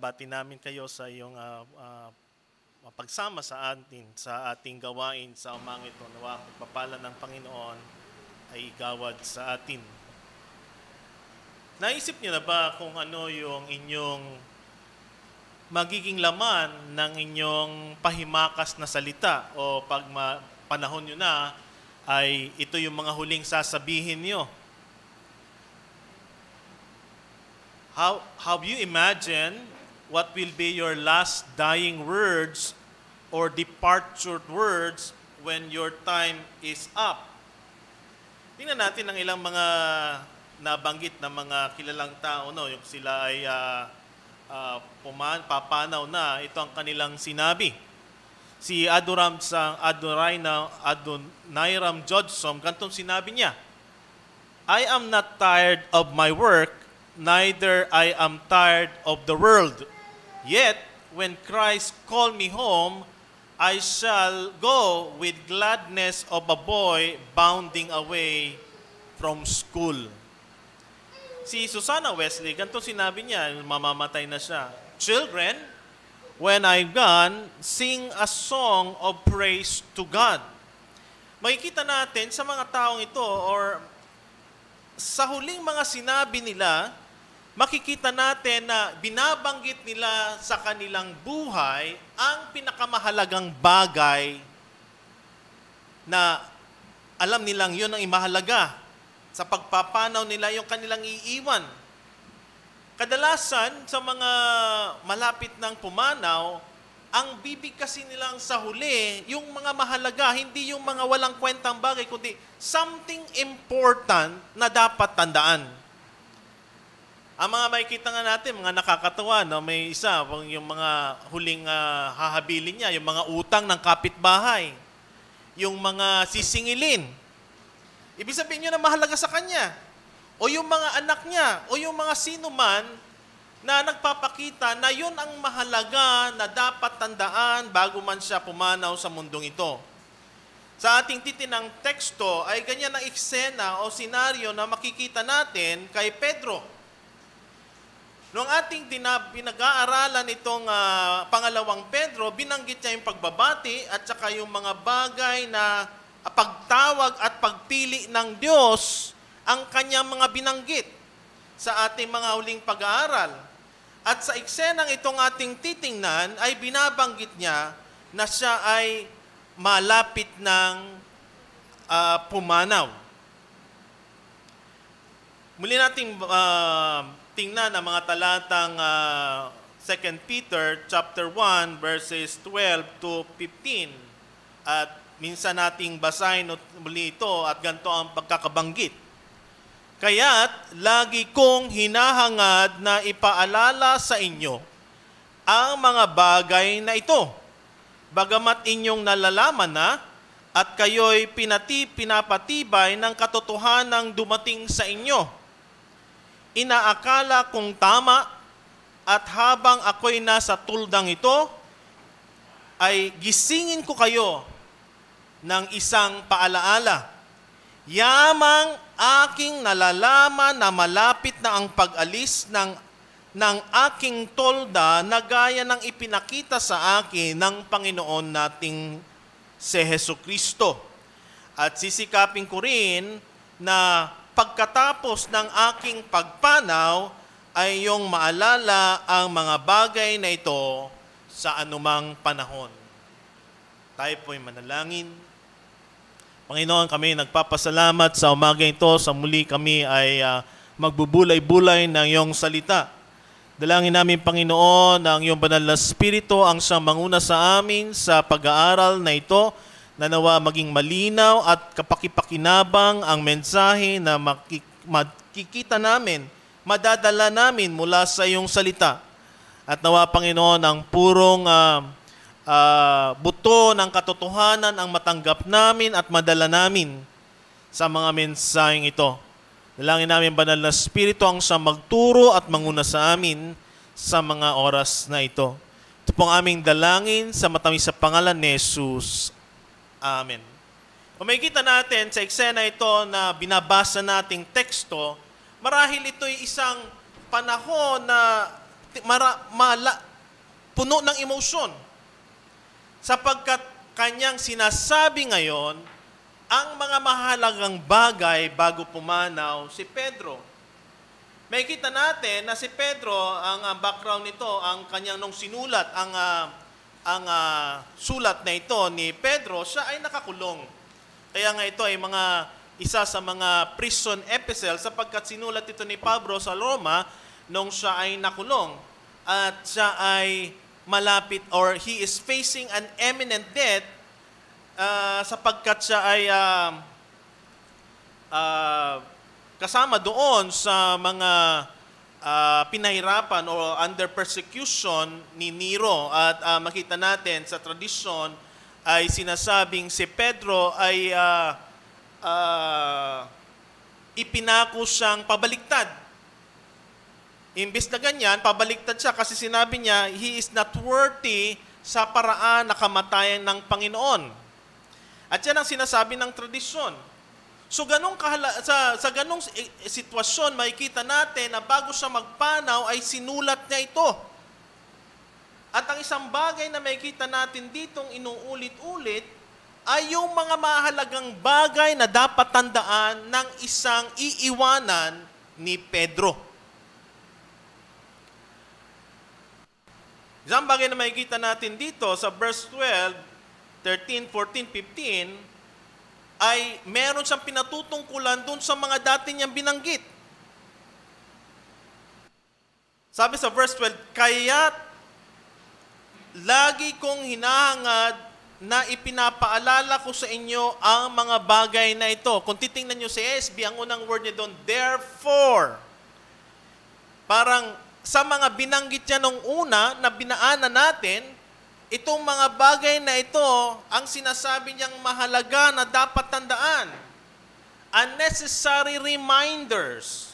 binabati namin kayo sa iyong pagsama sa atin, sa ating gawain sa umang ito. Nawa pagpapala ng Panginoon ay igawad sa atin. Naisip niyo na ba kung ano yung inyong magiging laman ng inyong pahimakas na salita o pag panahon nyo na ay ito yung mga huling sasabihin nyo? How you imagine what will be your last dying words or departure words when your time is up? Tingnan natin ang ilang mga nabanggit na mga kilalang tao, no? Yung sila ay papanaw na, ito ang kanilang sinabi. Si Adoniram Judson, gantong sinabi niya, I am not tired of my work, neither I am tired of the world. Yet, when Christ called me home, I shall go with gladness of a boy bounding away from school. Si Susanna Wesley, ganito sinabi niya, mamamatay na siya. Children, when I'm gone, sing a song of praise to God. Makikita natin sa mga taong ito or sa huling mga sinabi nila, makikita natin na binabanggit nila sa kanilang buhay ang pinakamahalagang bagay na alam nilang yun ang imahalaga. Sa pagpapanaw nila yung kanilang iiwan. Kadalasan sa mga malapit ng pumanaw, ang bibig kasi nilang sa huli, yung mga mahalaga, hindi yung mga walang kwentang bagay, kundi something important na dapat tandaan. Ang mga makikita nga natin, mga nakakatawa, no? May isa, yung mga huling hahabilin niya, yung mga utang ng kapitbahay, yung mga sisingilin. Ibig sabihin nyo na mahalaga sa kanya. O yung mga anak niya, o yung mga sino man na nagpapakita na yun ang mahalaga na dapat tandaan bago man siya pumanaw sa mundong ito. Sa ating titinang teksto ay ganyan ang eksena o senaryo na makikita natin kay Pedro. Noong ating pinag-aaralan itong pangalawang Pedro, binanggit niya yung pagbabati at saka yung mga bagay na pagtawag at pagpili ng Diyos ang kanyang mga binanggit sa ating mga huling pag-aaral. At sa eksenang itong ating titingnan ay binabanggit niya na siya ay malapit ng pumanaw. Muli nating tingnan ang mga talatang 2 Peter chapter 1 verses 12 to 15 at minsan nating basahin muli ito at ganito ang pagkakabanggit. Kaya't lagi kong hinahangad na ipaalala sa inyo ang mga bagay na ito, bagamat inyong nalalaman na at kayo'y pinapatibay ng katotohanang dumating sa inyo. Inaakala kong tama at habang ako'y nasa tuldang ito, ay gisingin ko kayo ng isang paalaala. Yamang aking nalalaman na malapit na ang pag-alis ng aking tolda na gaya ng ipinakita sa akin ng Panginoon nating si Hesukristo. At sisikapin ko rin na pagkatapos ng aking pagpanaw ay yung maalala ang mga bagay na ito sa anumang panahon. Tayo po'y manalangin. Panginoon, kami nagpapasalamat sa umaga ito. Sa muli kami ay magbubulay-bulay ng iyong salita. Dalangin namin, Panginoon, ang iyong banal na Espiritu ang siyang manguna sa amin sa pag-aaral na ito, na nawa maging malinaw at kapakipakinabang ang mensahe na makikita namin, madadala namin mula sa iyong salita. At nawa, Panginoon, ang purong buto ng katotohanan ang matanggap namin at madala namin sa mga mensaheng ito. Dalangin namin banal na Espiritu ang siyang magturo at manguna sa amin sa mga oras na ito. Ito pong aming dalangin sa matamis sa pangalan ni Jesus. Amen. Kung makikita natin sa eksena ito na binabasa nating teksto, marahil ito'y isang panahon na puno ng emosyon. Sapagkat kanyang sinasabi ngayon ang mga mahalagang bagay bago pumanaw si Pedro. May kita natin na si Pedro, ang background nito, ang kanyang nung sinulat, ang sulat na ito ni Pedro, siya ay nakakulong. Kaya nga ito ay isa sa mga prison epistle sapagkat sinulat ito ni Pablo sa Roma nung siya ay nakulong. At siya ay malapit or he is facing an imminent death sapagkat siya ay kasama doon sa mga pinahirapan o under persecution ni Nero. At makita natin sa tradisyon ay sinasabing si Pedro ay ipinako siyang pabaliktad. Imbes na ganyan, pabaliktad siya kasi sinabi niya, he is not worthy sa paraan na kamatayan ng Panginoon. At yan ang sinasabi ng tradisyon. So sa ganong sitwasyon, makikita natin na bago siya magpanaw ay sinulat niya ito. At ang isang bagay na makikita natin ditong inuulit-ulit ay yung mga mahalagang bagay na dapat tandaan ng isang iiwanan ni Pedro. Isang bagay na makikita natin dito sa verse 12, 13, 14, 15, ay meron siyang pinatutungkulan dun sa mga dati niyang binanggit. Sabi sa verse 12, kaya't lagi kong hinahangad na ipinapaalala ko sa inyo ang mga bagay na ito. Kung titingnan nyo sa SB, ang unang word niya doon, therefore. Parang sa mga binanggit niya nung una na binaanan natin, itong mga bagay na ito, ang sinasabi niyang mahalaga na dapat tandaan. Unnecessary reminders.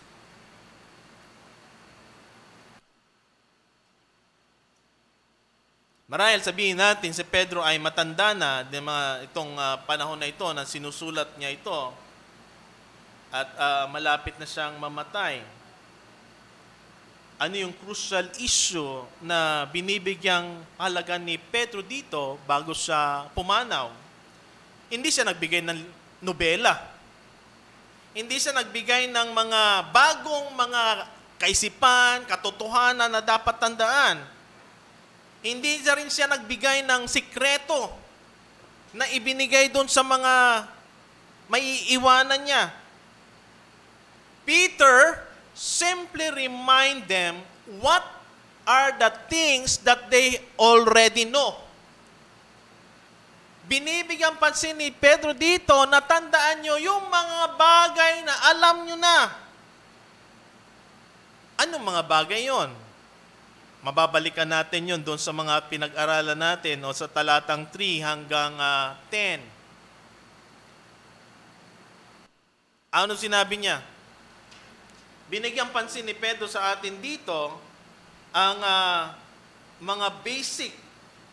Marahil sabihin natin si Pedro ay matanda na itong panahon na ito na sinusulat niya ito at malapit na siyang mamatay. Ano yung crucial issue na binibigyang halaga ni Pedro dito bago siya pumanaw? Hindi siya nagbigay ng nobela. Hindi siya nagbigay ng mga bagong mga kaisipan, katotohanan na dapat tandaan. Hindi rin siya nagbigay ng sikreto na ibinigay doon sa mga maiiwanan niya. Peter simply remind them what are the things that they already know. Binibigyan pansin ni Pedro dito na tandaan nyo yung mga bagay na alam nyo na. Anong mga bagay yon? Mababalikan natin yon doon sa mga pinag-aralan natin o sa talatang 3 hanggang 10. Ano sinabi niya? Binigyan pansin ni Pedro sa atin dito ang mga basic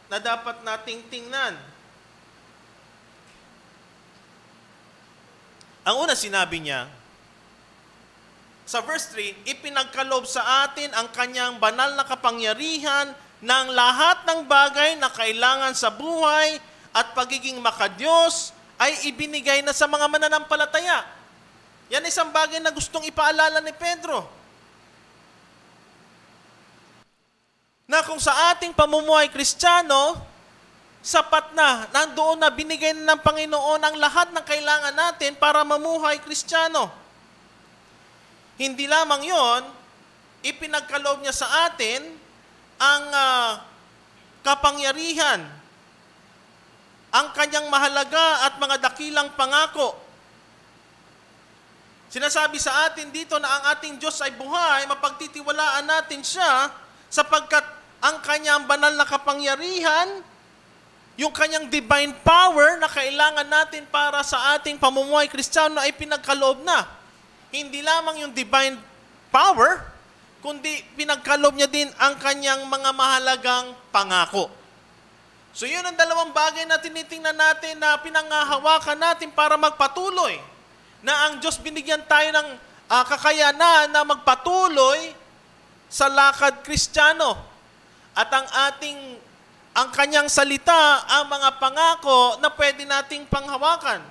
na dapat nating tingnan. Ang una sinabi niya, sa verse 3, ipinagkaloob sa atin ang kanyang banal na kapangyarihan ng lahat ng bagay na kailangan sa buhay at pagiging makadiyos ay ibinigay na sa mga mananampalataya. Yan isang bagay na gustong ipaalala ni Pedro. Na kung sa ating pamumuhay Kristiyano, sapat na, nandoon na, binigay na ng Panginoon ang lahat ng kailangan natin para mamuhay Kristiyano. Hindi lamang yon, ipinagkaloob niya sa atin ang kapangyarihan, ang kanyang mahalaga at mga dakilang pangako. Sinasabi sa atin dito na ang ating Diyos ay buhay, mapagtitiwalaan natin siya sapagkat ang kanyang banal na kapangyarihan, yung kanyang divine power na kailangan natin para sa ating pamumuhay Kristiyano ay pinagkaloob na. Hindi lamang yung divine power, kundi pinagkaloob niya din ang kanyang mga mahalagang pangako. So yun ang dalawang bagay na tinitingnan natin na pinangahawakan natin para magpatuloy. Na ang Diyos binigyan tayo ng kakayanan na magpatuloy sa lakad Kristiyano. At ang kanyang salita, ang mga pangako na pwede nating panghawakan.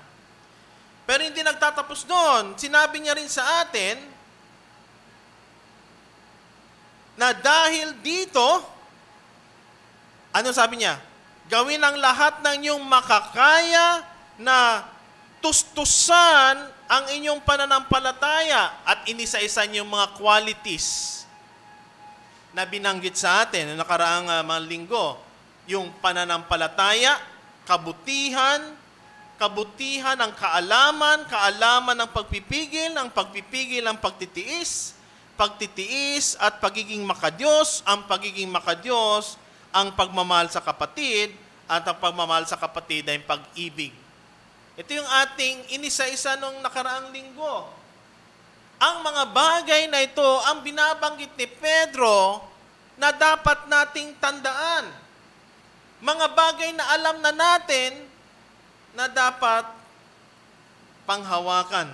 Pero hindi nagtatapos doon. Sinabi niya rin sa atin na dahil dito, ano sabi niya? Gawin ang lahat ng inyong makakaya na tustusan ang inyong pananampalataya at inisa-isa niyong mga qualities na binanggit sa atin noong nakaraang mga linggo. Yung pananampalataya, kabutihan ng kaalaman ng pagpipigil ng pagtitiis, pagtitiis at pagiging makadiyos, ang pagiging makadiyos, ang pagmamahal sa kapatid, at ang pagmamahal sa kapatid ay pag-ibig. Ito yung ating inisa-isa nung nakaraang linggo. Ang mga bagay na ito, ang binabanggit ni Pedro na dapat nating tandaan. Mga bagay na alam na natin na dapat panghawakan.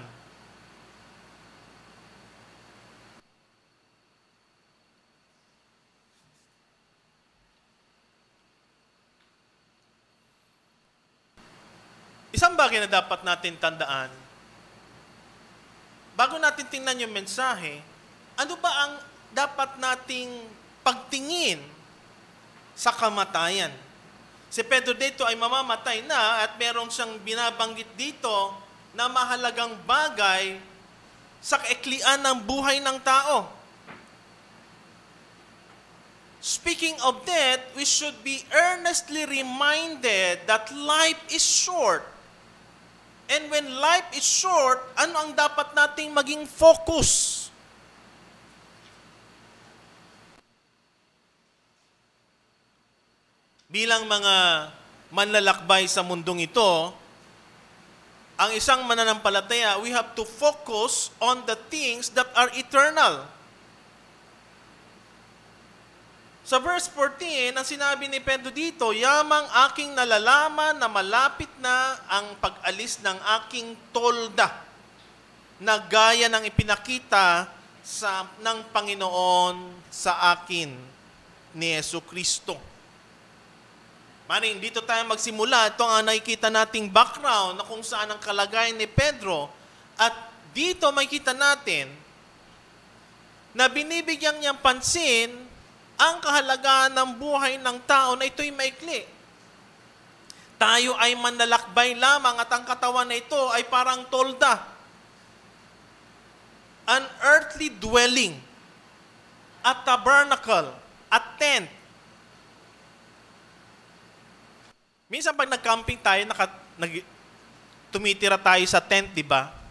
Isang bagay na dapat natin tandaan, bago natin tingnan yung mensahe, ano ba ang dapat nating pagtingin sa kamatayan? Si Pedro dito ay mamamatay na at meron siyang binabanggit dito na mahalagang bagay sa kaiklian ng buhay ng tao. Speaking of death, we should be earnestly reminded that life is short. And when life is short, ano ang dapat nating maging focus? Bilang mga manlalakbay sa mundong ito, ang isang mananampalataya, we have to focus on the things that are eternal. Sa verse 14, ang sinabi ni Pedro dito, yamang aking nalalaman na malapit na ang pag-alis ng aking tolda na gaya ng ipinakita ng Panginoon sa akin ni Jesucristo. Maring dito tayo magsimula. Ito ang nakikita nating background na kung saan ang kalagayan ni Pedro. At dito makikita natin na binibigyan niyang pansin ang kahalagahan ng buhay ng tao na ito'y maikli. Tayo ay manlalakbay lamang at ang katawan na ito ay parang tolda. An earthly dwelling, a tabernacle, a tent. Minsan pag nag-camping tayo, tumitira tayo sa tent, di ba?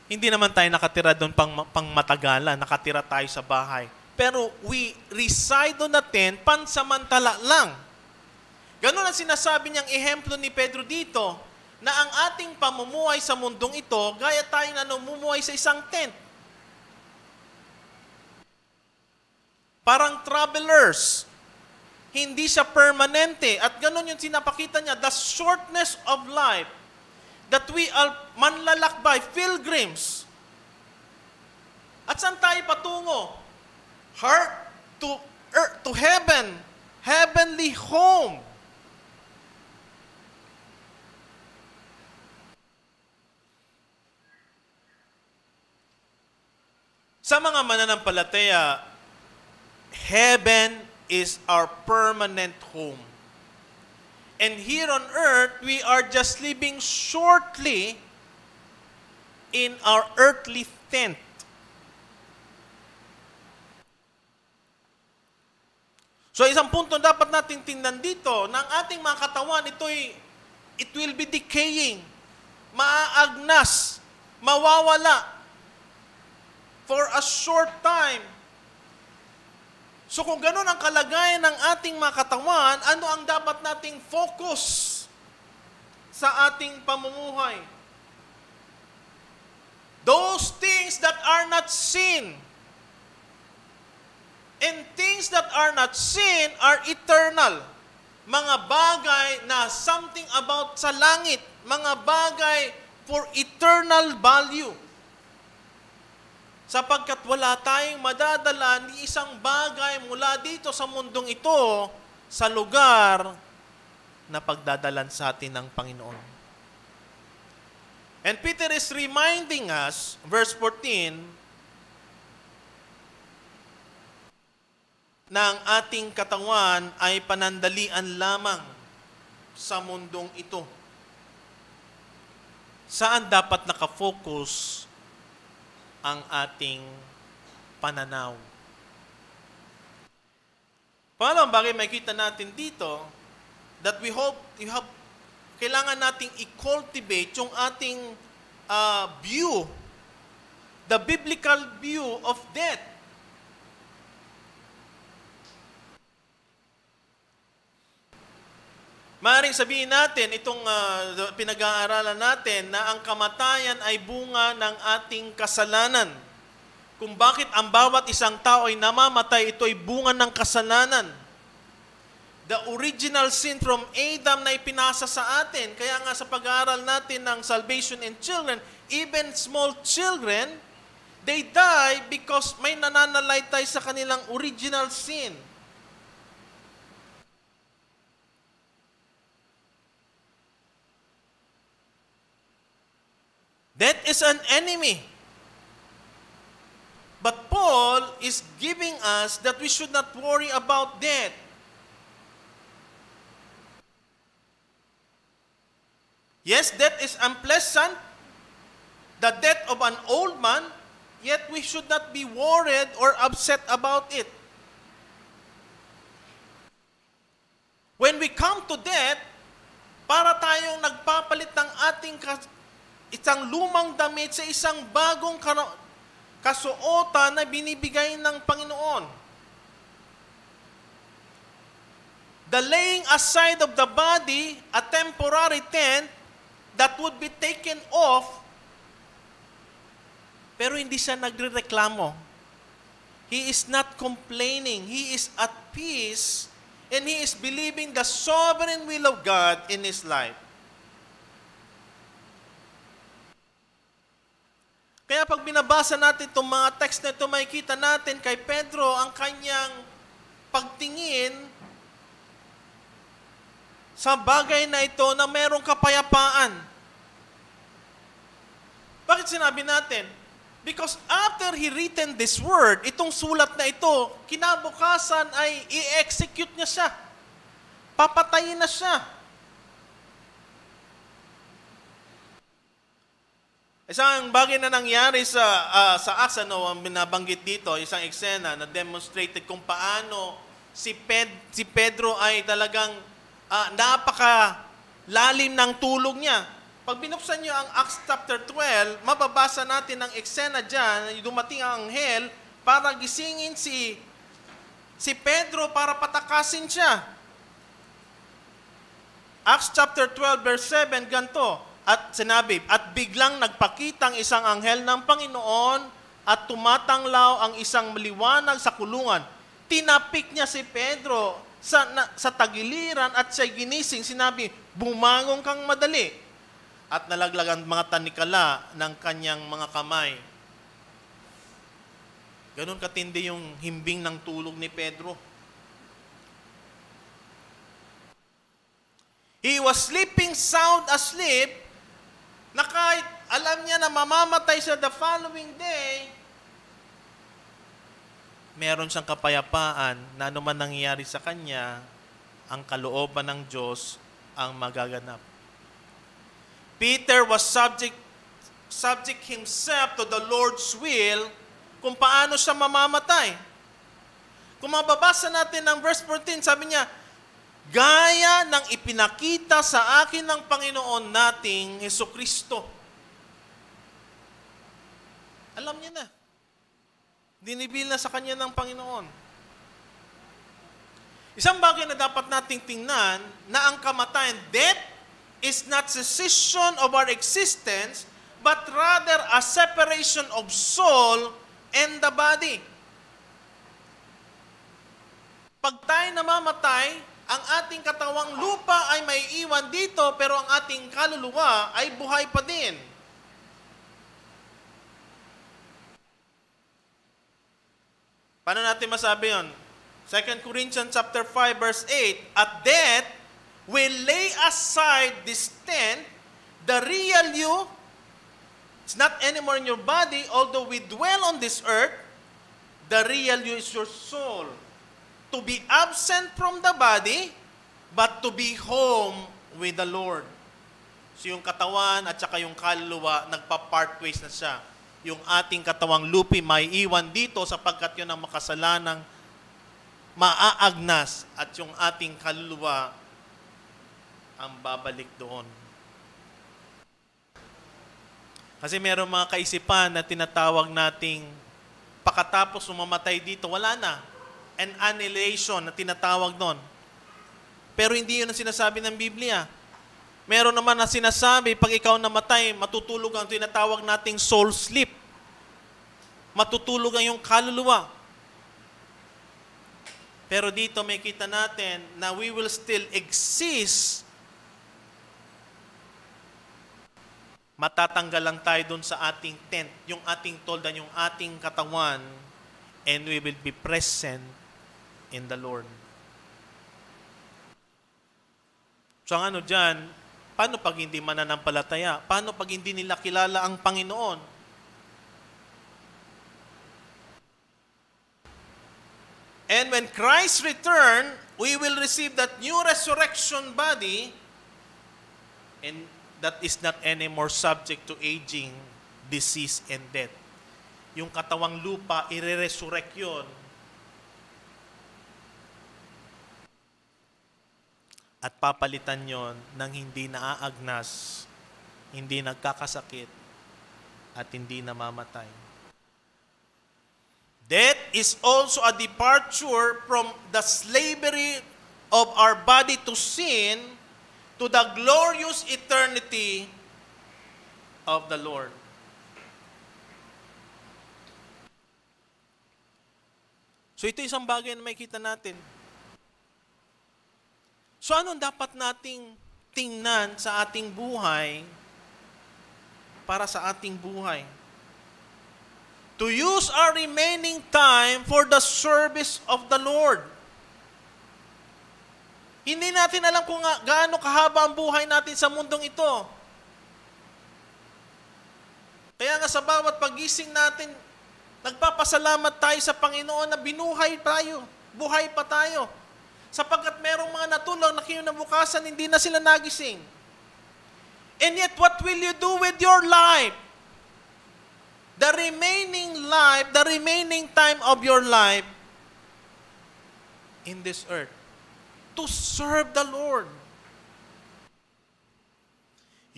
Hindi naman tayo nakatira doon pang matagalan, nakatira tayo sa bahay. Pero we reside on the tent, pansamantala lang. Ganun ang sinasabi niyang ehemplo ni Pedro dito, na ang ating pamumuhay sa mundong ito, gaya tayo na namumuhay sa isang tent. Parang travelers. Hindi siya permanente. At ganun yung sinapakita niya, the shortness of life, that we are manlalakbay, pilgrims. At saan tayo patungo? Heart to earth, to heaven, heavenly home. Sa mga mananampalataya, heaven is our permanent home. And here on earth, we are just living shortly in our earthly tent. So isang punto dapat natin tingnan dito, na ang ating mga katawan, it will be decaying, maaagnas, mawawala for a short time. So kung ganun ang kalagayan ng ating mga katawan, ano ang dapat nating focus sa ating pamumuhay? Those things that are not seen. And things that are not seen are eternal. Mga bagay na something about sa langit. Mga bagay for eternal value. Sapagkat wala tayong madadala ni isang bagay mula dito sa mundong ito sa lugar na pagdadalan sa atin ng Panginoon. And Peter is reminding us, verse 14, na ang ating katawan ay panandalian lamang sa mundong ito. Saan dapat nakafocus ang ating pananaw? Pangalawang bagay makikita natin dito that kailangan nating i-cultivate yung ating view, the biblical view of death. Maaaring sabihin natin, itong pinag-aaralan natin, na ang kamatayan ay bunga ng ating kasalanan. Kung bakit ang bawat isang tao ay namamatay, ito ay bunga ng kasalanan. The original sin from Adam na ipinasa sa atin. Kaya nga sa pag-aaral natin ng salvation in children, even small children, they die because may nananalaytay sa kanilang original sin. Death is an enemy. But Paul is giving us that we should not worry about death. Yes, death is unpleasant, the death of an old man, yet we should not be worried or upset about it. When we come to death, para tayong nagpapalit ng ating isang lumang damit sa isang bagong kasuotan na binibigay ng Panginoon. The laying aside of the body, a temporary tent that would be taken off, pero hindi siya nagrereklamo. He is not complaining. He is at peace, and he is believing the sovereign will of God in his life. Kaya pag binabasa natin itong mga text na ito, makikita natin kay Pedro ang kanyang pagtingin sa bagay na ito na mayroong kapayapaan. Bakit sinabi natin? Because after he written this word, itong sulat na ito, kinabukasan ay i-execute niya siya. Papatayin na siya. Isang bagay na nangyari sa Acts, ang binabanggit dito, isang eksena na demonstrated kung paano si Pedro ay talagang napaka-lalim ng tulog niya. Pag binuksan niyo ang Acts chapter 12, mababasa natin ang eksena dyan, dumating ang anghel para gisingin si Pedro para patakasin siya. Acts chapter 12 verse 7, ganito, at sinabi, at biglang nagpakitang isang anghel ng Panginoon at tumatanglaw ang isang maliwanag sa kulungan. Tinapik niya si Pedro sa tagiliran at siya ginising. Sinabi, bumangon kang madali. At nalaglag ang mga tanikala ng kanyang mga kamay. Ganon katindi yung himbing ng tulog ni Pedro. He was sleeping sound asleep, na kahit alam niya na mamamatay siya the following day, meron siyang kapayapaan na anuman nangyayari sa kanya, ang kalooban ng Diyos ang magaganap. Peter was subject himself to the Lord's will kung paano siya mamamatay. Kung mababasa natin ng verse 14, sabi niya, gaya ng ipinakita sa akin ng Panginoon nating Hesukristo. Alam niya na. Dinibil na sa kanya ng Panginoon. Isang bagay na dapat nating tingnan na ang kamatayan, death, is not cessation of our existence, but rather a separation of soul and the body. Pag tayo namamatay, ang ating katawang lupa ay may iwan dito, pero ang ating kaluluwa ay buhay pa din. Paano natin masabi yun? 2 Corinthians chapter 5 verse 8, at death will lay aside this tent, the real you, it's not anymore in your body, although we dwell on this earth, the real you is your soul. To be absent from the body, but to be home with the Lord. So yung katawan at saka yung kaluluwa, nagpa-part ways na siya. Yung ating katawang lupi may iwan dito sapagkat yun ang makasalanang maaagnas at yung ating kaluluwa ang babalik doon. Kasi meron mga kaisipan na tinatawag nating pagkatapos umamatay dito, wala na. An annihilation na tinatawag doon. Pero hindi yun ang sinasabi ng Biblia. Meron naman na sinasabi, pag ikaw namatay, matutulog ang tinatawag nating soul sleep. Matutulog ang yung kaluluwa. Pero dito may kita natin na we will still exist. Matatanggal lang tayo dun sa ating tent, yung ating toldan, yung ating katawan, and we will be present in the Lord. So ang ano dyan, paano pag hindi mananampalataya? Paano pag hindi nila kilala ang Panginoon? And when Christ return, we will receive that new resurrection body, and that is not anymore subject to aging, disease, and death. Yung katawang lupa, ire-resurrect yun. At papalitan yon ng hindi naaagnas, hindi nagkakasakit, at hindi namamatay. Death is also a departure from the slavery of our body to sin to the glorious eternity of the Lord. So ito isang bagay na makikita natin. So anong dapat nating tingnan sa ating buhay para sa ating buhay? To use our remaining time for the service of the Lord. Hindi natin alam kung gaano kahaba ang buhay natin sa mundong ito. Kaya nga sa bawat pagising natin, nagpapasalamat tayo sa Panginoon na binuhay tayo, buhay pa tayo. Sapagkat merong mga natulog na kinabukasan, hindi na sila nagising. And yet, what will you do with your life? The remaining life, the remaining time of your life in this earth, to serve the Lord.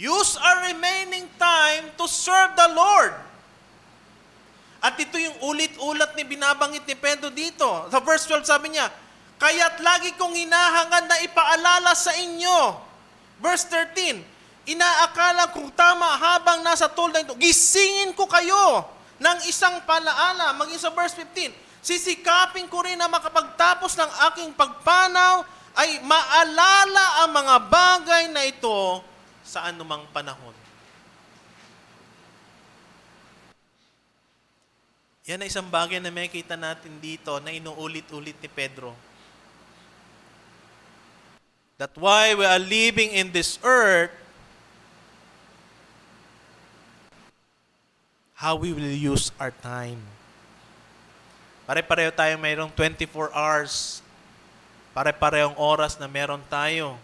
Use our remaining time to serve the Lord. At ito yung ulit-ulat ni binabanggit ni Pedro dito. Sa verse 12 sabi niya, kaya't lagi kong hinahangad na ipaalala sa inyo. Verse 13, inaakala kong tama habang nasa tulad ito, gisingin ko kayo ng isang palaala. Maging sa verse 15, sisikapin ko rin na makapagtapos ng aking pagpanaw ay maalala ang mga bagay na ito sa anumang panahon. Yan ay isang bagay na makikita natin dito na inuulit-ulit ni Pedro. That why we are living in this earth, how we will use our time. Pare-pareho tayo mayroong 24 hours. Pare-parehong oras na meron tayo.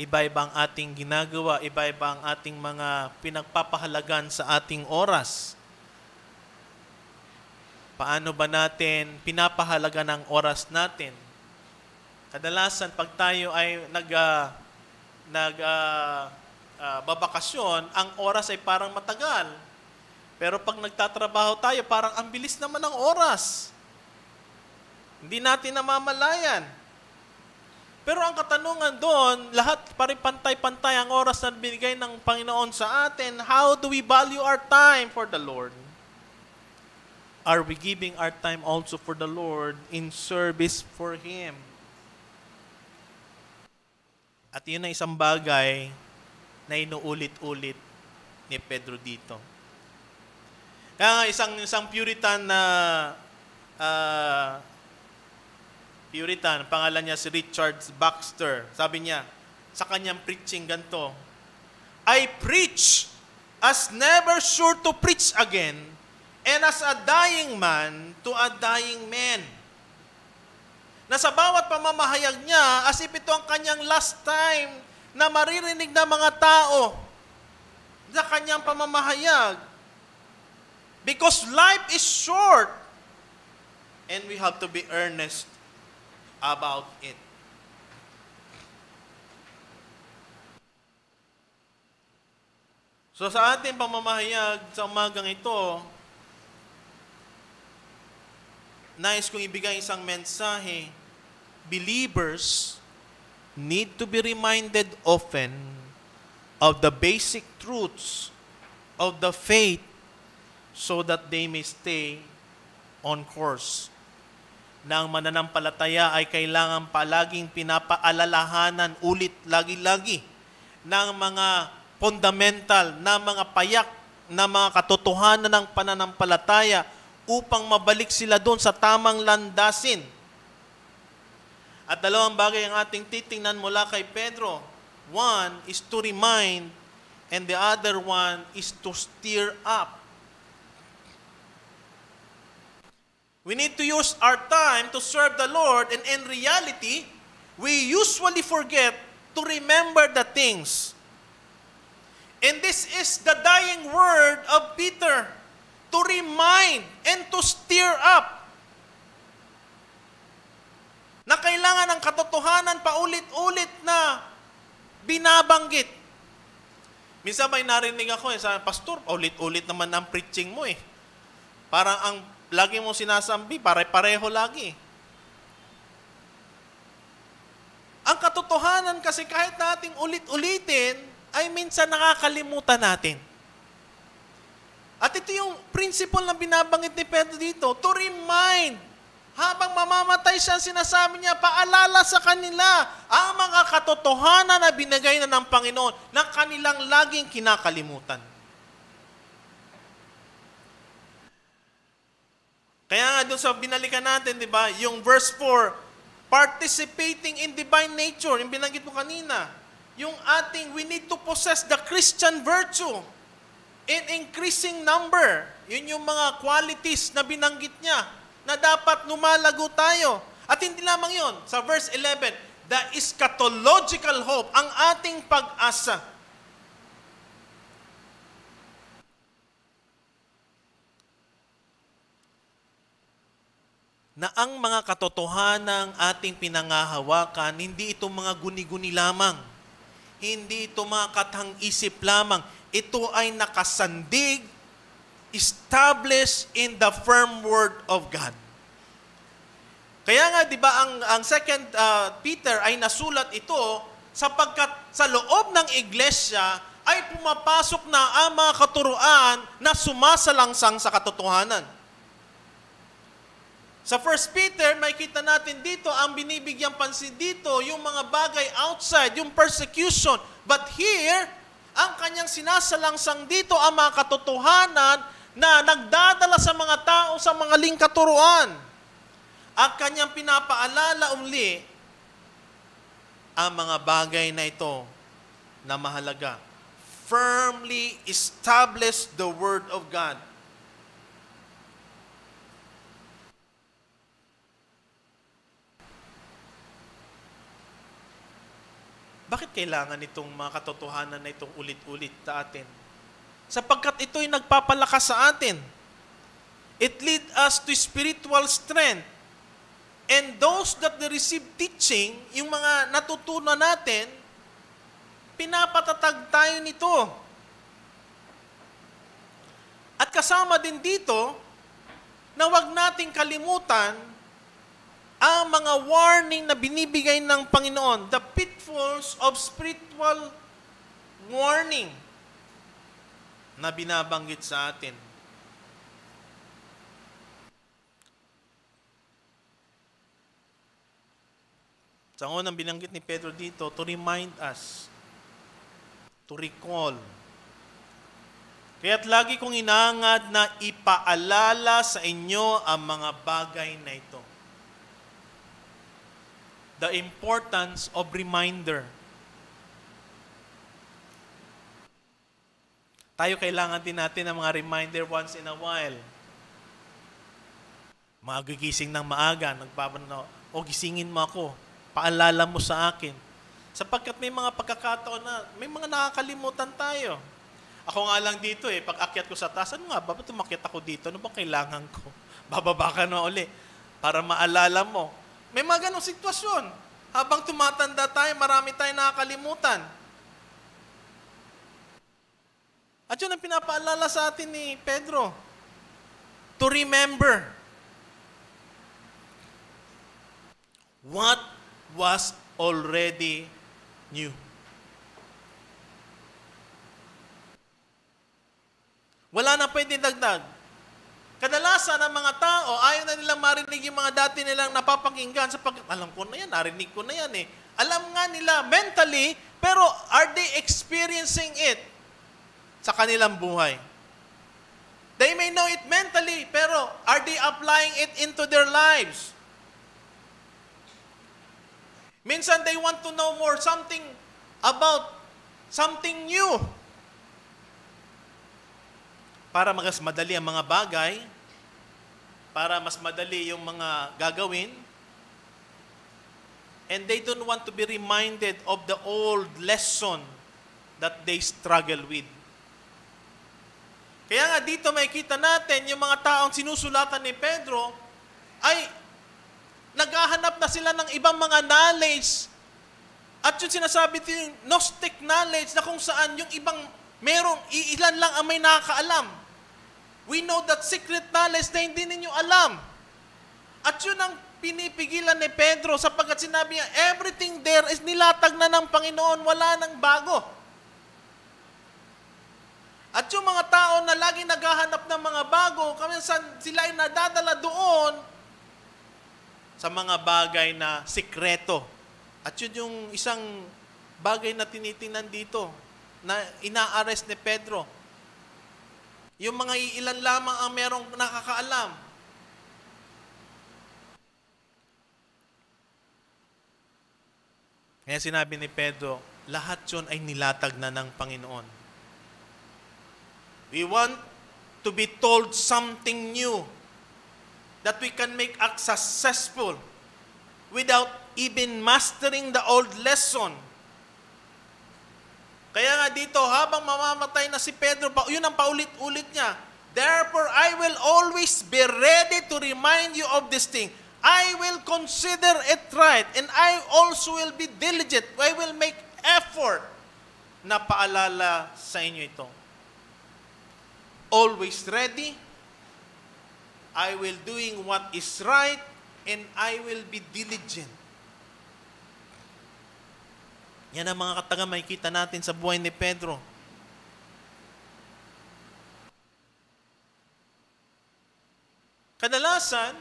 Iba-iba ang ating ginagawa, iba-iba ang ating mga pinagpapahalagan sa ating oras. Paano ba natin pinapahalaga ng oras natin? Kadalasan pag tayo ay babakasyon, ang oras ay parang matagal. Pero pag nagtatrabaho tayo, parang ang bilis naman ng oras. Hindi natin namamalayan. Pero ang katanungan doon, lahat pa rin pantay-pantay ang oras na binigay ng Panginoon sa atin. How do we value our time for the Lord? Are we giving our time also for the Lord in service for Him? At yun ay isang bagay na inuulit-ulit ni Pedro dito. Kaya nga isang Puritan na ah, Puritan, pangalan niya si Richard Baxter. Sabi niya, sa kanyang preaching ganito, I preach as never sure to preach again, and as a dying man to a dying man. Na sa bawat pamamahayag niya, as if ito ang kanyang last time na maririnig ng mga tao sa kanyang pamamahayag. Because life is short, and we have to be earnest about it. So sa ating pamamahayag sa umagang ito, nais kong ibigay isang mensahe. Believers need to be reminded often of the basic truths of the faith so that they may stay on course. Na ang mananampalataya ay kailangan palaging pinapaalalahanan ulit lagi-lagi ng mga fundamental na mga payak na mga katotohanan ng pananampalataya upang mabalik sila doon sa tamang landasin. At dalawang bagay ang ating titingnan mula kay Pedro. One is to remind, and the other one is to stir up. We need to use our time to serve the Lord, and in reality, we usually forget to remember the things. And this is the dying word of Peter, to remind and to stir up. Na kailangan ng katotohanan paulit-ulit na binabanggit. Minsan may narinig ako, sa pastor, ulit-ulit naman ang preaching mo eh. Parang ang lagi mo sinasambi, pare-pareho lagi. Ang katotohanan kasi kahit nating ulit-ulitin, ay minsan nakakalimutan natin. At ito yung principle na binabanggit ni Pedro dito, to remind. Habang mamamatay siya, sinasabi niya, paalala sa kanila ang mga katotohanan na binigay na ng Panginoon na kanilang laging kinakalimutan. Kaya nga doon sa binalikan natin, di ba, yung verse 4, participating in divine nature, yung binanggit mo kanina, yung ating, we need to possess the Christian virtue in increasing number. Yun yung mga qualities na binanggit niya, na dapat lumalago tayo. At hindi lamang yun, sa verse 11, the eschatological hope, ang ating pag-asa. Na ang mga katotohanang ating pinangahawakan, hindi ito mga guni-guni lamang. Hindi ito mga kathang-isip lamang. Ito ay nakasandig, established in the firm word of God. Kaya nga, di ba, ang 2 Peter ay nasulat ito sapagkat sa loob ng iglesia ay pumapasok na ang mga katuruan na sumasalangsang sa katotohanan. Sa 1 Peter, may kita natin dito, ang binibigyang pansin dito, yung mga bagay outside, yung persecution. But here, ang kanyang sinasalangsang dito, ang mga katotohanan na nagdadala sa mga tao sa mga lingkaturuan. Ang kanyang pinapaalala uli, ang mga bagay na ito na mahalaga. Firmly establish the Word of God. Bakit kailangan itong mga katotohanan na itong ulit-ulit sa atin? Sapagkat ito'y nagpapalakas sa atin. It leads us to spiritual strength. And those that receive teaching, yung mga natutunan natin, pinapatatag tayo nito. At kasama din dito, na huwag nating kalimutan ang mga warning na binibigay ng Panginoon, the pitfalls of spiritual warning na binabanggit sa atin. Sa unang binanggit ni Pedro dito, to remind us, to recall, Kaya't lagi kong inaangad na ipaalala sa inyo ang mga bagay na ito. The importance of reminder. Tayo kailangan din natin ng mga reminder once in a while. Magigising ng maaga, gisingin mo ako, paalala mo sa akin. Sapagkat may mga pagkakataon na, may mga nakakalimutan tayo. Ako nga lang dito pag akyat ko sa taas, bakit umakyat ako dito? Ano bang kailangan ko? Bababa ka na uli para maalala mo. May mga ganong sitwasyon. Habang tumatanda tayo, marami tayong nakakalimutan. At yun ang pinapaalala sa atin ni Pedro. To remember what was already new. Wala na pwedeng dagdag. Kadalasan ng mga tao, ayaw na nilang marinig yung mga dati nilang napapakinggan sapagkat alam ko na yan, narinig ko na yan Alam nga nila mentally, pero are they experiencing it sa kanilang buhay? They may know it mentally, pero are they applying it into their lives? Minsan they want to know more something about something new. Para mas madali ang mga bagay, para mas madali yung mga gagawin, and they don't want to be reminded of the old lesson that they struggle with. Kaya nga dito makikita natin yung mga taong sinusulatan ni Pedro ay naghahanap na sila ng ibang mga knowledge. At yung sinasabi ito yung Gnostic knowledge na kung saan yung ibang ilan lang ang may nakakaalam. We know that secret knowledge na hindi ninyo alam. At yun ang pinipigilan ni Pedro sapagkat sinabi niya, everything there is nilatag na ng Panginoon, wala nang bago. At yung mga tao na lagi naghahanap ng mga bago, kaminsan sila ay nadadala doon sa mga bagay na sikreto. At yun yung isang bagay na tinitingnan dito, na ina-arrest ni Pedro. Yung mga ilan lamang ang merong nakakaalam. Kaya sinabi ni Pedro, lahat yun ay nilatag na ng Panginoon. We want to be told something new that we can make us successful without even mastering the old lesson. Kaya nga dito, habang mamamatay na si Pedro, yun ang paulit-ulit niya. Therefore, I will always be ready to remind you of this thing. I will consider it right, and I also will be diligent. I will make effort na paalala sa inyo ito. Always ready. I will doing what is right, and I will be diligent. Yan ang mga kataga makikita natin sa buhay ni Pedro. Kadalasan,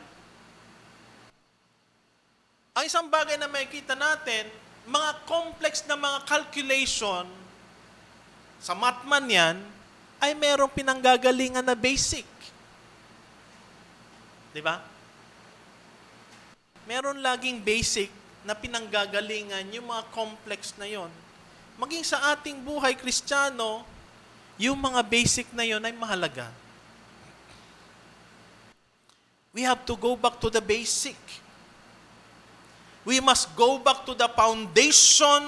ang isang bagay na makikita natin, mga complex na mga calculation, sa math man yan, ay merong pinanggagalingan na basic. Di ba? Meron laging basic na pinanggagalingan yung mga complex na yon. Maging sa ating buhay Kristiyano, yung mga basic na yon ay mahalaga. We have to go back to the basic. We must go back to the foundation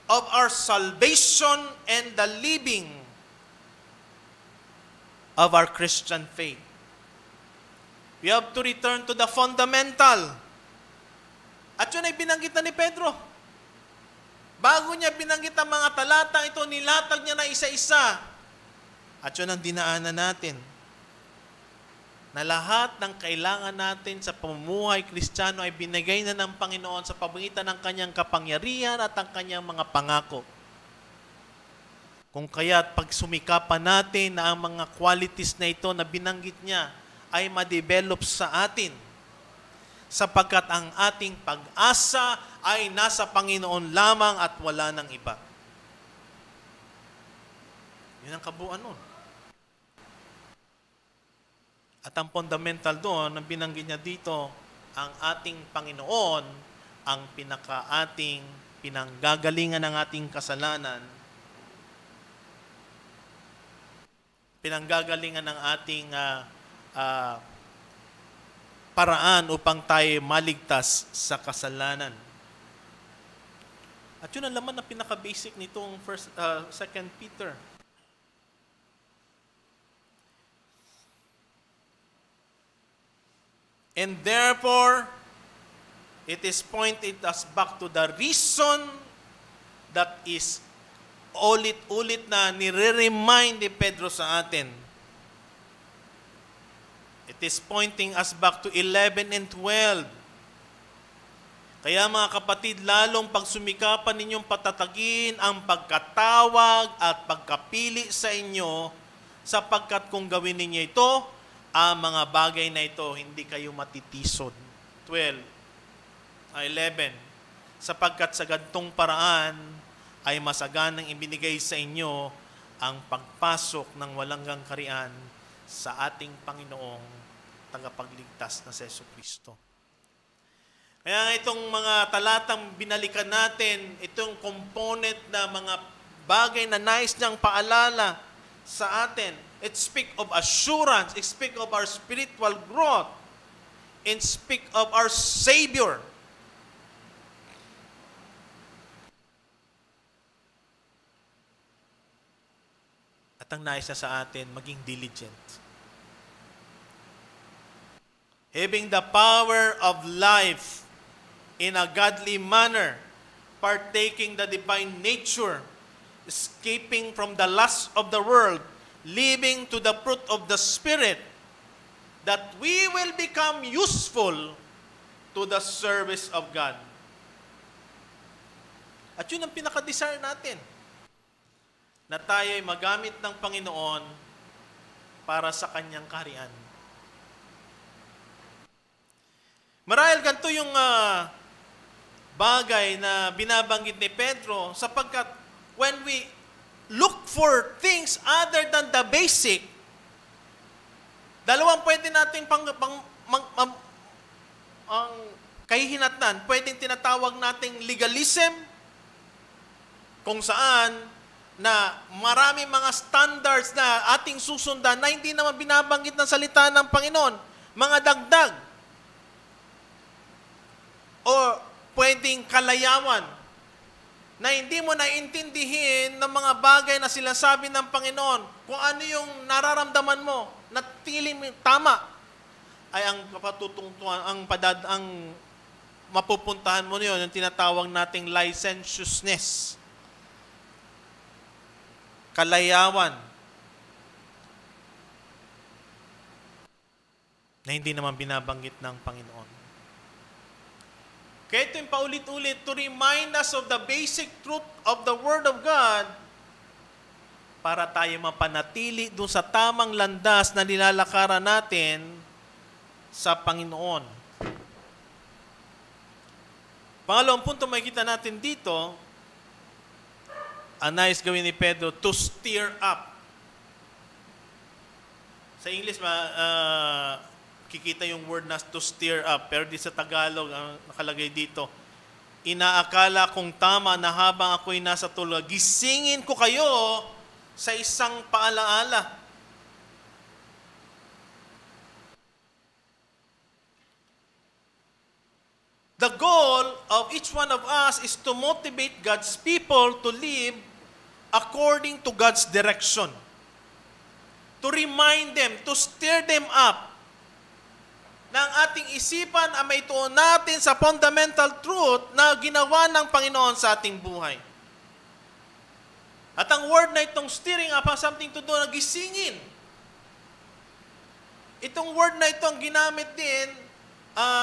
of our salvation and the living of our Christian faith. We have to return to the fundamental. At yun ay binanggit na ni Pedro. Bago niya binanggit ang mga talata ito, nilatag niya na isa-isa. At yun ang dinaanan natin. Na lahat ng kailangan natin sa pamumuhay Kristiyano ay binigay na ng Panginoon sa pamamagitan ng kanyang kapangyarihan at ang kanyang mga pangako. Kung kaya't pag sumikapan natin na ang mga qualities na ito na binanggit niya ay ma-develop sa atin, sapagkat ang ating pag-asa ay nasa Panginoon lamang at wala ng iba. Yun ang kabuuan nun. At ang fundamental doon, ang binanggit niya dito, ang ating Panginoon, ang pinaka-ating pinanggagalingan ng ating kasalanan, pinanggagalingan ng ating paraan upang tayo maligtas sa kasalanan. At yun ang laman na pinaka-basic nitong 2 Peter. And therefore, it is pointed us back to the reason that is ulit-ulit na nire-remind ni Pedro sa atin. It is pointing us back to 11 and 12. Kaya mga kapatid, lalong pagsumikapan ninyong patatagin ang pagkatawag at pagkapili sa inyo, sapagkat kung gawin ninyo ito, ang mga bagay na ito, hindi kayo matitisod. 11. Sapagkat sa gantong paraan ay masaganang ibinigay sa inyo ang pagpasok ng walang karian sa ating Panginoong tagapagligtas na si Jesucristo. Kaya itong mga talatang binalikan natin, itong component na mga bagay na nais niyang paalala sa atin. It speak of assurance, it speak of our spiritual growth, and speak of our Savior. At ang nais na sa atin, maging diligent. Having the power of life in a godly manner, partaking the divine nature, escaping from the lust of the world, living to the fruit of the Spirit, that we will become useful to the service of God. At yun ang pinaka-desire natin, na tayo ay magamit ng Panginoon para sa Kanyang kaharian. Marahil ganito yung bagay na binabanggit ni Pedro, sapagkat when we look for things other than the basic, dalawang pwede nating ang kahihinatnan, pwedeng tinatawag nating legalism, kung saan na marami mga standards na ating susundan na hindi naman binabanggit ng salita ng Panginoon, mga dagdag, o pwedeng kalayawan na hindi mo naintindihin ng mga bagay na sinasabi ng Panginoon, kung ano yung nararamdaman mo, na tiling tama, ay ang kapatutungtuan, ang mapupuntahan mo yun, yung tinatawag nating licentiousness. Kalayawan. Na hindi naman binabanggit ng Panginoon. Kaya ito yung paulit-ulit to remind us of the basic truth of the Word of God para tayo mapanatili doon sa tamang landas na nilalakaran natin sa Panginoon. Pangalawang punto makikita natin dito, ang nais gawin ni Pedro, to stir up. Sa English, kikita yung word na to stir up, pero di sa Tagalog, ang nakalagay dito, inaakala kong tama na habang ako'y nasa tulog, gisingin ko kayo sa isang paalaala. The goal of each one of us is to motivate God's people to live according to God's direction. To remind them, to stir them up, na ang ating isipan ay may tuon natin sa fundamental truth na ginawa ng Panginoon sa ating buhay. At ang word na itong stirring up has something to do na gisingin. Itong word na ito ang ginamit din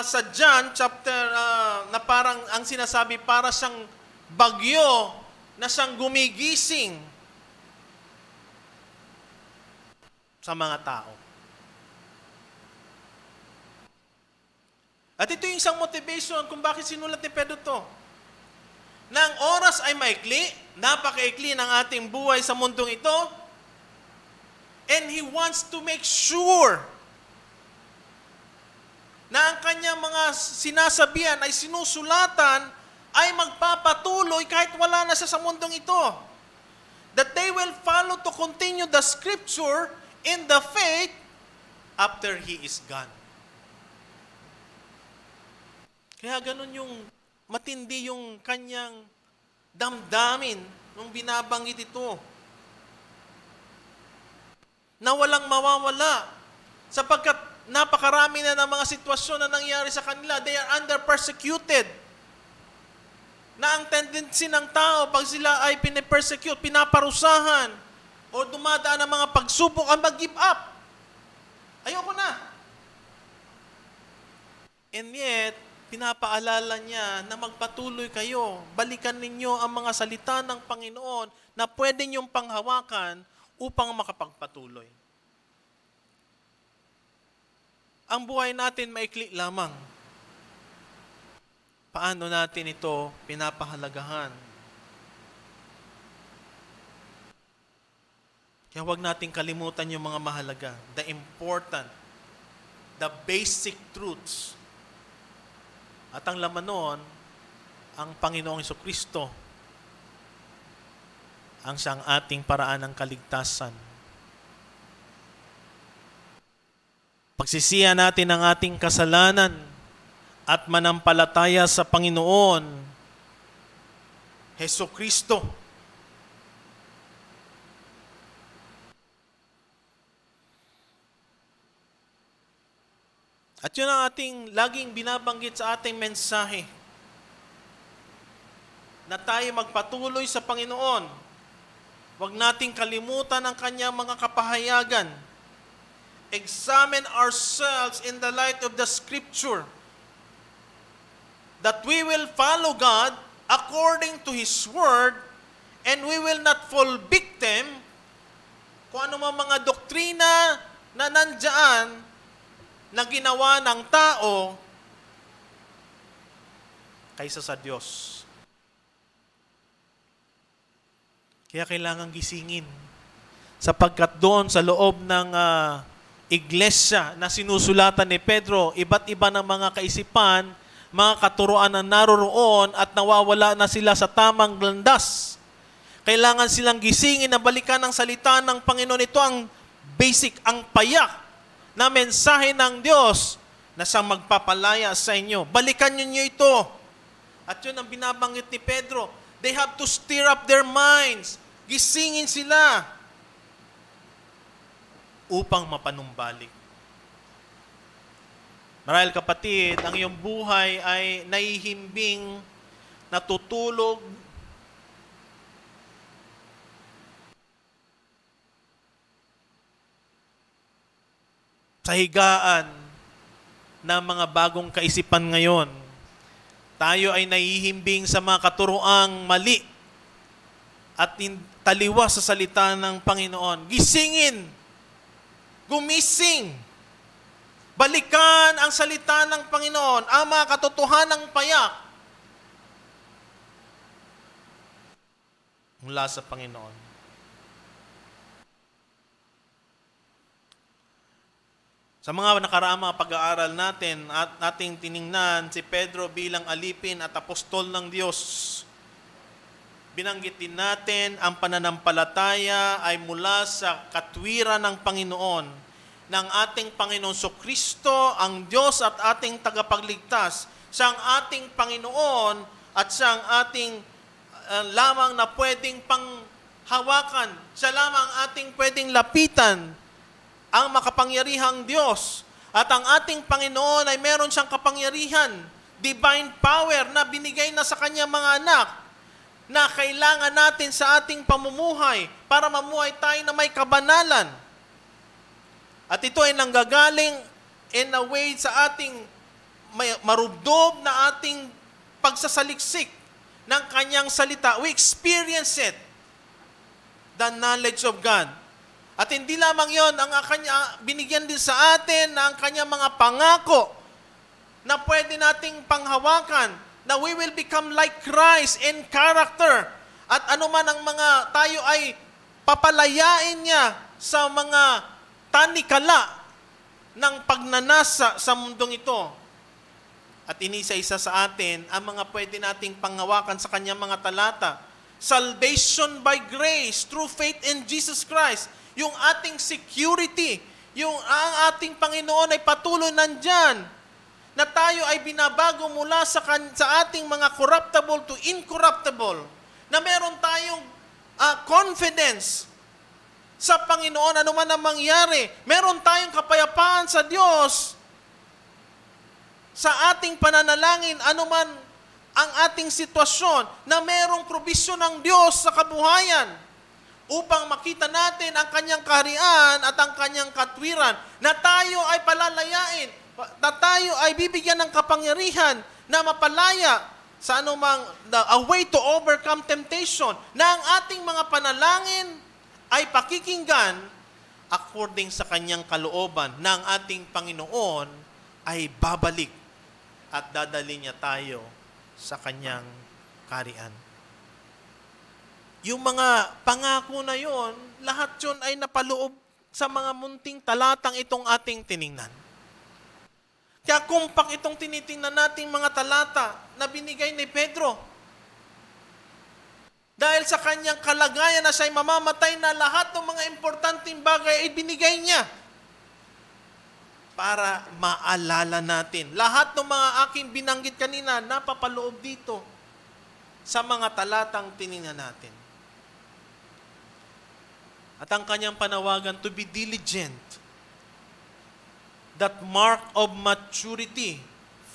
sa John chapter na parang ang sinasabi para siyang bagyo na siyang gumigising sa mga tao. At ito yung isang motivation kung bakit sinulat ni Pedro to. Na ang oras ay maikli, napakaikli ng ating buhay sa mundong ito, and he wants to make sure na ang kanyang mga sinasabihan ay sinusulatan ay magpapatuloy kahit wala na siya sa mundong ito. That they will follow to continue the scripture in the faith after he is gone. Kaya ganun yung matindi yung kanyang damdamin nung binabanggit ito. Na walang mawawala. Sapagkat napakarami na ng mga sitwasyon na nangyari sa kanila. They are under persecuted. Na ang tendency ng tao, pag sila ay pinipersecute, pinaparusahan, o dumadaan ng mga pagsubok, ang mag-give up. Ayoko na. And yet, pinapaalala niya na magpatuloy kayo. Balikan ninyo ang mga salita ng Panginoon na pwede niyong panghawakan upang makapagpatuloy. Ang buhay natin maikli lamang. Paano natin ito pinapahalagahan? Kaya huwag natin kalimutan yung mga mahalaga, the important, the basic truths. At ang laman nun, ang Panginoong Jesucristo, ang siyang ating paraan ng kaligtasan. Pagsisihan natin ang ating kasalanan at manampalataya sa Panginoon, Jesucristo. At yun ang ating laging binabanggit sa ating mensahe. Na tayo magpatuloy sa Panginoon. Huwag nating kalimutan ang kanyang mga kapahayagan. Examine ourselves in the light of the Scripture. That we will follow God according to His Word and we will not fall victim kung ano mga doktrina na nandyan na ginawa ng tao kaysa sa Diyos. Kaya kailangan gisingin. Sapagkat doon sa loob ng iglesia na sinusulatan ni Pedro, iba't iba ng mga kaisipan, mga katuroan na naroroon at nawawala na sila sa tamang landas. Kailangan silang gisingin na balikan ang salita ng Panginoon. Ito ang basic, ang payak na mensahe ng Diyos na siyang magpapalaya sa inyo. Balikan niyo ito. At yun ang binabanggit ni Pedro. They have to stir up their minds. Gisingin sila upang mapanumbalik. Marahil kapatid, ang iyong buhay ay nahihimbing, natutulog, sa higaan ng mga bagong kaisipan ngayon. Tayo ay nahihimbing sa mga katuroang mali at taliwas sa salita ng Panginoon. Gisingin! Gumising! Balikan ang salita ng Panginoon, ang mga katotohanang payak mula sa Panginoon. Sa mga nakaraang mga pag-aaral natin at ating tiningnan si Pedro bilang alipin at apostol ng Diyos. Binanggit din natin ang pananampalataya ay mula sa katwiran ng Panginoon, ng ating Panginoon Jesucristo, ang Diyos at ating tagapagligtas. Siyang ating Panginoon at siyang ating lamang na pwedeng panghawakan. Siya lamang ating pwedeng lapitan, ang makapangyarihang Diyos. At ang ating Panginoon ay meron siyang kapangyarihan, divine power na binigay na sa kanyang mga anak na kailangan natin sa ating pamumuhay para mamuhay tayo na may kabanalan. At ito ay nanggagaling in a way sa ating marubdob na ating pagsasaliksik ng kanyang salita. We experience it, the knowledge of God. At hindi lamang yon, ang kanya, binigyan din sa atin na ang kanyang mga pangako na pwede nating panghawakan, na we will become like Christ in character. At anuman ang mga tayo ay papalayain niya sa mga tanikala ng pagnanasa sa mundong ito. At inisa-isa sa atin ang mga pwede nating panghawakan sa kanyang mga talata. Salvation by grace through faith in Jesus Christ. Yung ating security, yung ang ating Panginoon ay patuloy nandyan, na tayo ay binabago mula sa ating mga corruptible to incorruptible, na meron tayong confidence sa Panginoon, ano man ang mangyari. Meron tayong kapayapaan sa Diyos sa ating pananalangin, ano man ang ating sitwasyon, na merong probisyon ng Diyos sa kabuhayan upang makita natin ang kanyang kaharian at ang kanyang katwiran, na tayo ay palalayain, na tayo ay bibigyan ng kapangyarihan na mapalaya sa anumang a way to overcome temptation, na ang ating mga panalangin ay pakikinggan according sa kanyang kalooban, na ang ating Panginoon ay babalik at dadali niya tayo sa kanyang kaharian. Yung mga pangako na yon, lahat yon ay napaloob sa mga munting talatang itong ating tiningnan. Kaya kumpak itong tinitingnan nating mga talata na binigay ni Pedro. Dahil sa kanyang kalagayan na siya'y mamamatay, na lahat ng mga importanteng bagay ay binigay niya para maalala natin. Lahat ng mga aking binanggit kanina, napapaloob dito sa mga talatang tiningnan natin. At ang kanyang panawagan, to be diligent, that mark of maturity,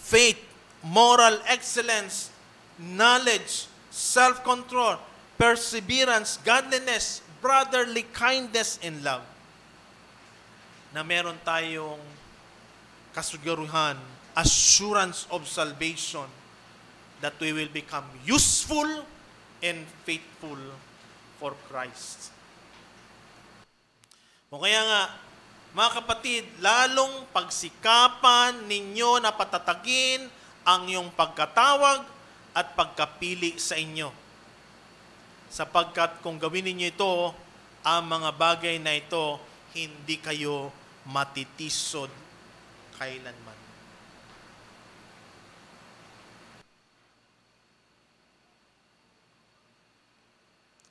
faith, moral excellence, knowledge, self-control, perseverance, godliness, brotherly kindness, and love. Na meron tayong kasiguruhan, assurance of salvation, that we will become useful and faithful for Christ. O kaya nga, mga kapatid, lalong pagsikapan ninyo na patatagin ang iyong pagkatawag at pagkapili sa inyo. Sapagkat kung gawin ninyo ito, ang mga bagay na ito, hindi kayo matitisod kailanman.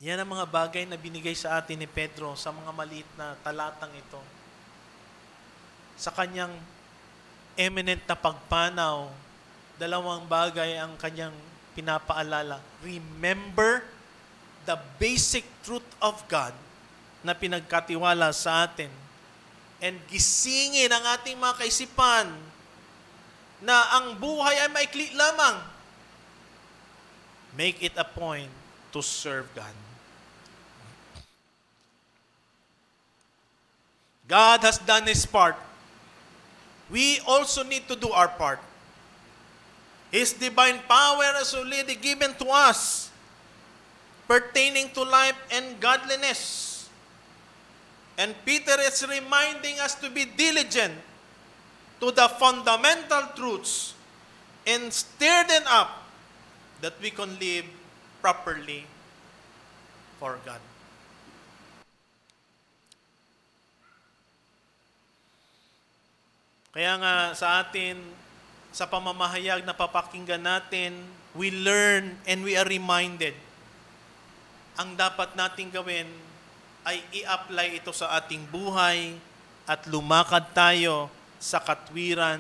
Yan ang mga bagay na binigay sa atin ni Pedro sa mga maliit na talatang ito. Sa kanyang eminent na pagpanaw, dalawang bagay ang kanyang pinapaalala. Remember the basic truth of God na pinagkatiwala sa atin, and gisingin ang ating mga kaisipan na ang buhay ay maikli lamang. Make it a point to serve God. God has done His part. We also need to do our part. His divine power is already given to us, pertaining to life and godliness. And Peter is reminding us to be diligent to the fundamental truths and stir them up that we can live properly for God. Kaya nga sa atin, sa pamamahayag na papakinggan natin, we learn and we are reminded. Ang dapat nating gawin ay i-apply ito sa ating buhay at lumakad tayo sa katwiran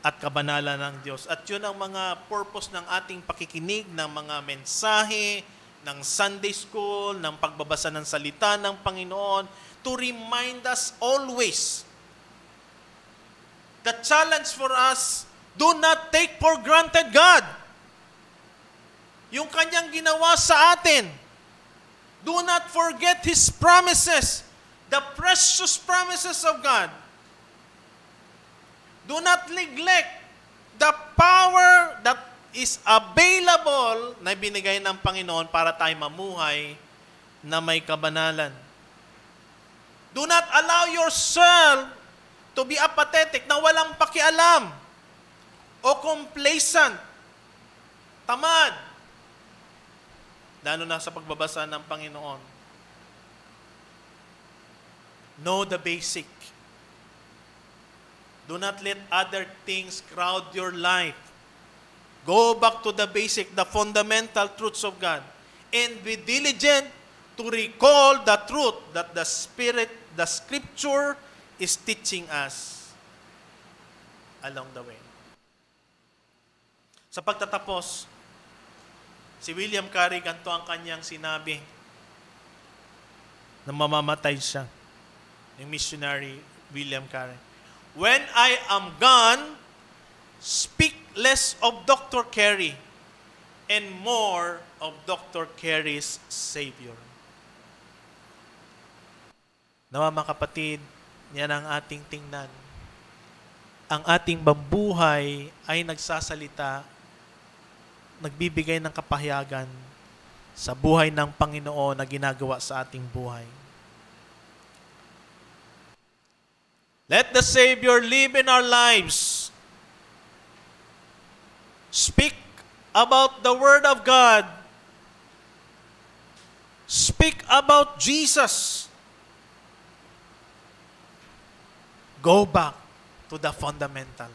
at kabanalan ng Diyos. At yun ang mga purpose ng ating pakikinig, ng mga mensahe, ng Sunday School, ng pagbabasa ng salita ng Panginoon, to remind us always. The challenge for us, do not take for granted God. Yung kanyang ginawa sa atin. Do not forget His promises, the precious promises of God. Do not neglect the power that is available na binigay ng Panginoon para tayo mamuhay na may kabanalan. Do not allow yourself to be apathetic, na walang pakialam o complacent, tamad, lalo na sa pagbabasa ng Panginoon. Know the basic. Do not let other things crowd your life. Go back to the basic, the fundamental truths of God. And be diligent to recall the truth that the Scripture is teaching us along the way. Sa pagtatapos, si William Carey, ganito ang kanyang sinabi na mamamatay siya. Yung missionary William Carey. When I am gone, speak less of Dr. Carey and more of Dr. Carey's Savior. Nawa mga kapatid, yan ang ating tingnan. Ang ating mabuhay ay nagsasalita, nagbibigay ng kapahayagan sa buhay ng Panginoon na ginagawa sa ating buhay. Let the Savior live in our lives. Speak about the Word of God. Speak about Jesus. Go back to the fundamental.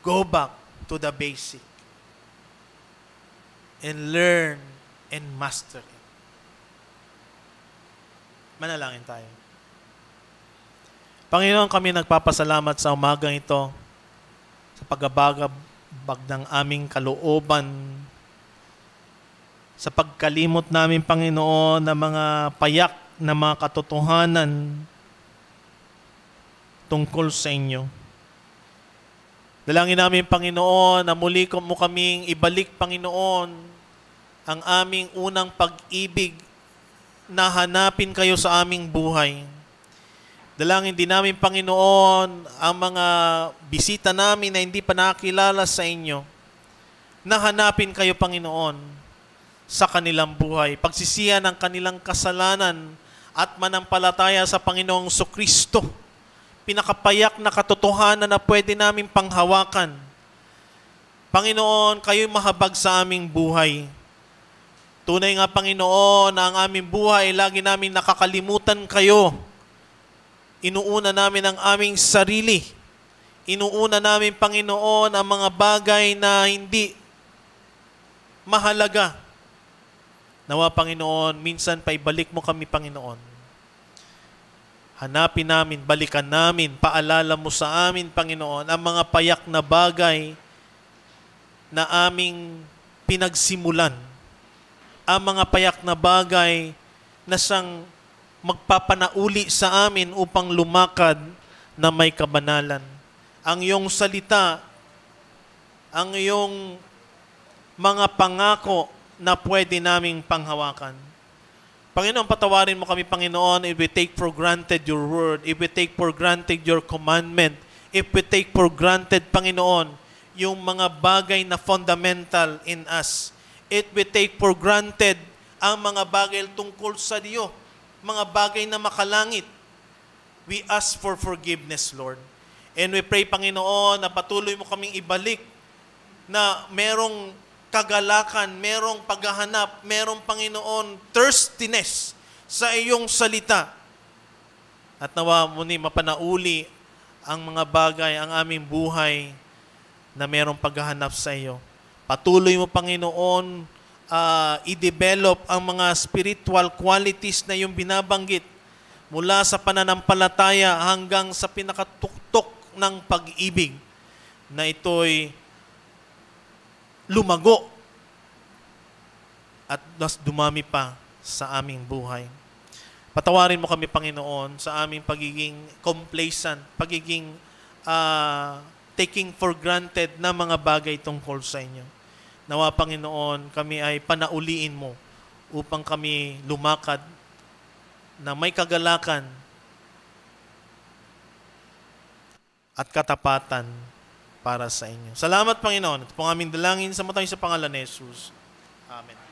Go back to the basic. And learn and master it. Manalangin tayo. Panginoon, kami nagpapasalamat sa umagang ito sa pagbabag ng aming kalooban, sa pagkalimot namin, Panginoon, ng mga payak na mga katotohanan tungkol sa inyo. Dalangin namin, Panginoon, na muli mo kaming ibalik, Panginoon, ang aming unang pag-ibig na hanapin kayo sa aming buhay. Dalangin din namin, Panginoon, ang mga bisita namin na hindi pa nakakilala sa inyo, na hanapin kayo, Panginoon, sa kanilang buhay. Pagsisihan ang kanilang kasalanan at manampalataya sa Panginoong Kristo. Pinakapayak na katotohanan na pwede namin panghawakan. Panginoon, kayo'y mahabag sa aming buhay. Tunay nga, Panginoon, na ang aming buhay, lagi namin nakakalimutan kayo. Inuuna namin ang aming sarili. Inuuna namin, Panginoon, ang mga bagay na hindi mahalaga. Nawa, Panginoon, minsan paibalik mo kami, Panginoon. Hanapin namin, balikan namin, paalala mo sa amin, Panginoon, ang mga payak na bagay na aming pinagsimulan. Ang mga payak na bagay na siyang magpapanauli sa amin upang lumakad na may kabanalan. Ang iyong salita, ang iyong mga pangako na pwede naming panghawakan. Panginoon, patawarin mo kami, Panginoon, if we take for granted your word, if we take for granted your commandment, if we take for granted, Panginoon, yung mga bagay na fundamental in us. If we take for granted ang mga bagay tungkol sa Diyo, mga bagay na makalangit. We ask for forgiveness, Lord. And we pray, Panginoon, na patuloy mo kaming ibalik na merong kagalakan, merong paghahanap, merong, Panginoon, thirstiness sa iyong salita. At nawa muli mapanauli ang mga bagay, ang aming buhay na merong paghahanap sa iyo. Patuloy mo, Panginoon, i-develop ang mga spiritual qualities na yung binabanggit mula sa pananampalataya hanggang sa pinakatuktok ng pag-ibig na ito'y lumago at mas dumami pa sa aming buhay. Patawarin mo kami, Panginoon, sa aming pagiging complacent, pagiging taking for granted na mga bagay tungkol sa inyo. Nawa, Panginoon, kami ay panauliin mo upang kami lumakad na may kagalakan at katapatan para sa inyo. Salamat, Panginoon. Ito pong aming dalangin sa matay sa pangalan ni Jesus. Amen.